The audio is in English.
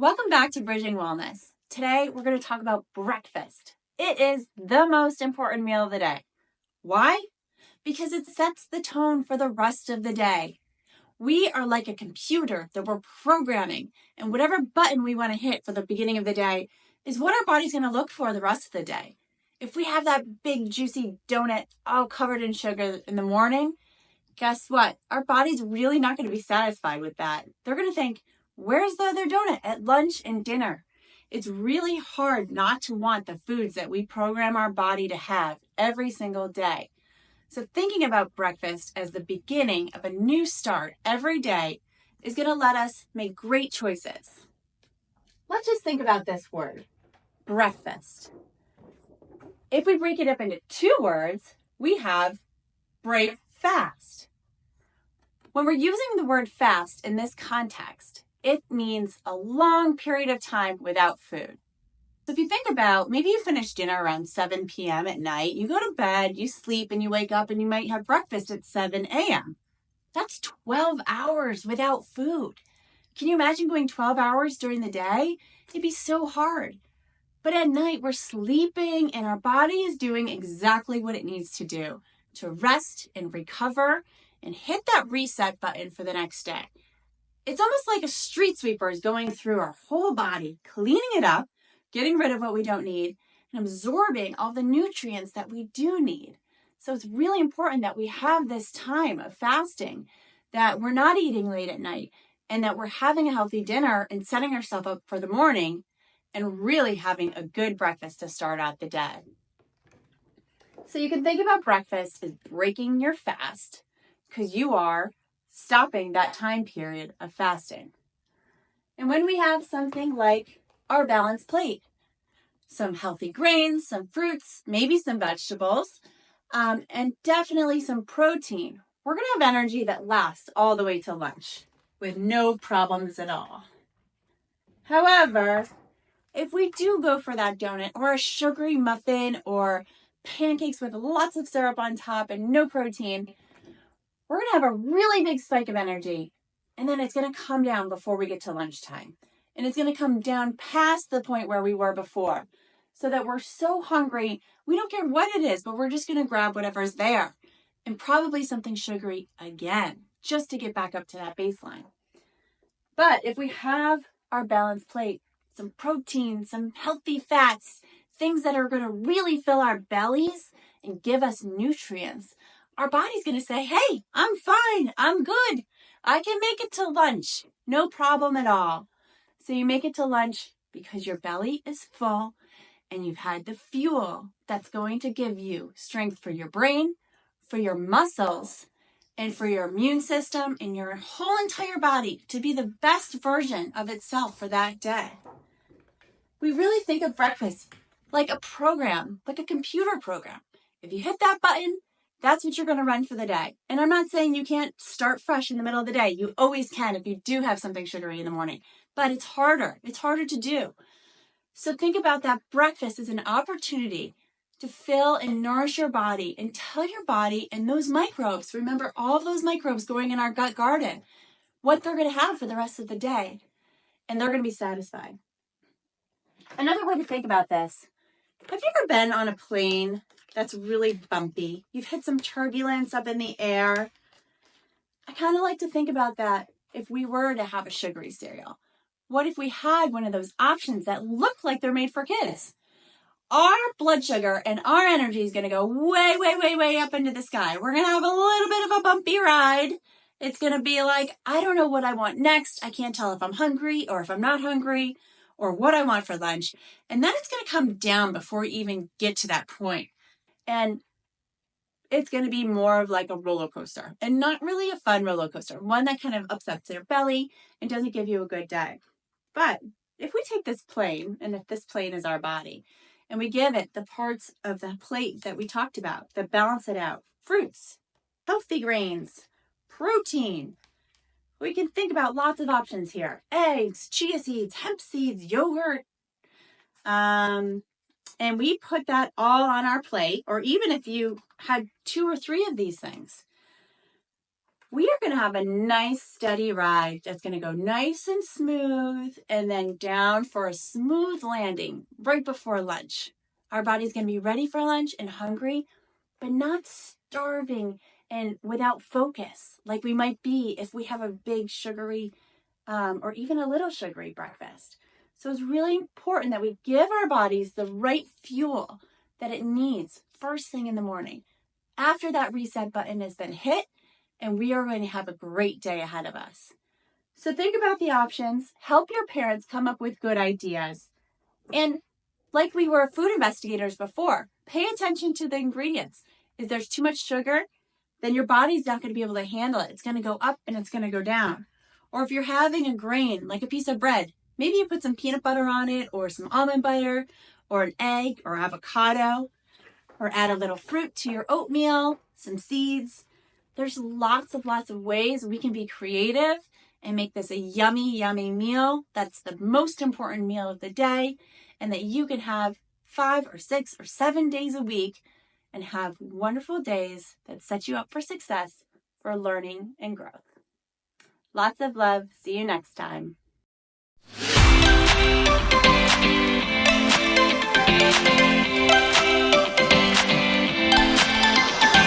Welcome back to Bridging Wellness. Today, we're going to talk about breakfast. It is the most important meal of the day. Why? Because it sets the tone for the rest of the day. We are like a computer that we're programming, and whatever button we want to hit for the beginning of the day is what our body's going to look for the rest of the day. If we have that big, juicy donut all covered in sugar in the morning, guess what? Our body's really not going to be satisfied with that. They're going to think, where's the other donut at lunch and dinner? It's really hard not to want the foods that we program our body to have every single day. So thinking about breakfast as the beginning of a new start every day is going to let us make great choices. Let's just think about this word, breakfast. If we break it up into two words, we have break fast. When we're using the word fast in this context, it means a long period of time without food. So if you think about, maybe you finish dinner around 7 p.m. at night, you go to bed, you sleep, and you wake up and you might have breakfast at 7 a.m. That's 12 hours without food. Can you imagine going 12 hours during the day? It'd be so hard. But at night, we're sleeping and our body is doing exactly what it needs to do to rest and recover and hit that reset button for the next day. It's almost like a street sweeper is going through our whole body, cleaning it up, getting rid of what we don't need, and absorbing all the nutrients that we do need. So it's really important that we have this time of fasting, that we're not eating late at night, and that we're having a healthy dinner and setting ourselves up for the morning and really having a good breakfast to start out the day. So you can think about breakfast as breaking your fast because you are stopping that time period of fasting. And when we have something like our balanced plate, some healthy grains, some fruits, maybe some vegetables, and definitely some protein, we're going to have energy that lasts all the way to lunch with no problems at all. However, if we do go for that donut or a sugary muffin or pancakes with lots of syrup on top and no protein, we're going to have a really big spike of energy, and then it's going to come down before we get to lunchtime. And it's going to come down past the point where we were before, so that we're so hungry, we don't care what it is, but we're just going to grab whatever's there, and probably something sugary again, just to get back up to that baseline. But if we have our balanced plate, some protein, some healthy fats, things that are going to really fill our bellies and give us nutrients, our body's going to say, hey, I'm fine, I'm good. I can make it to lunch, no problem at all. So you make it to lunch because your belly is full and you've had the fuel that's going to give you strength for your brain, for your muscles, and for your immune system and your whole entire body to be the best version of itself for that day. We really think of breakfast like a program, like a computer program. If you hit that button, that's what you're going to run for the day. And I'm not saying you can't start fresh in the middle of the day. You always can if you do have something sugary in the morning. But it's harder. It's harder to do. So think about that breakfast as an opportunity to fill and nourish your body and tell your body and those microbes, remember all of those microbes going in our gut garden, what they're going to have for the rest of the day. And they're going to be satisfied. Another way to think about this, have you ever been on a plane that's really bumpy? You've hit some turbulence up in the air. I kind of like to think about that if we were to have a sugary cereal. What if we had one of those options that look like they're made for kids? Our blood sugar and our energy is going to go way, way, way, way up into the sky. We're going to have a little bit of a bumpy ride. It's going to be like, I don't know what I want next. I can't tell if I'm hungry or if I'm not hungry or what I want for lunch. And then it's going to come down before we even get to that point. And it's going to be more of like a roller coaster and not really a fun roller coaster, one that kind of upsets your belly and doesn't give you a good day. But if we take this plane, and if this plane is our body, and we give it the parts of the plate that we talked about that balance it out, fruits, healthy grains, protein, we can think about lots of options here. Eggs, chia seeds, hemp seeds, yogurt. And we put that all on our plate, or even if you had 2 or 3 of these things, We are going to have a nice steady ride that's going to go nice and smooth and then down for a smooth landing right before lunch. Our body's going to be ready for lunch and hungry, but not starving and without focus like we might be if we have a big sugary or even a little sugary breakfast. So it's really important that we give our bodies the right fuel that it needs first thing in the morning after that reset button has been hit, and we are going to have a great day ahead of us. So think about the options, help your parents come up with good ideas, and like we were food investigators before, pay attention to the ingredients. If there's too much sugar, then your body's not going to be able to handle it. It's going to go up and it's going to go down. Or if you're having a grain, like a piece of bread, maybe you put some peanut butter on it or some almond butter or an egg or avocado, or add a little fruit to your oatmeal, some seeds. There's lots of ways we can be creative and make this a yummy, yummy meal. That's the most important meal of the day, and that you can have 5 or 6 or 7 days a week and have wonderful days that set you up for success, for learning and growth. Lots of love. See you next time.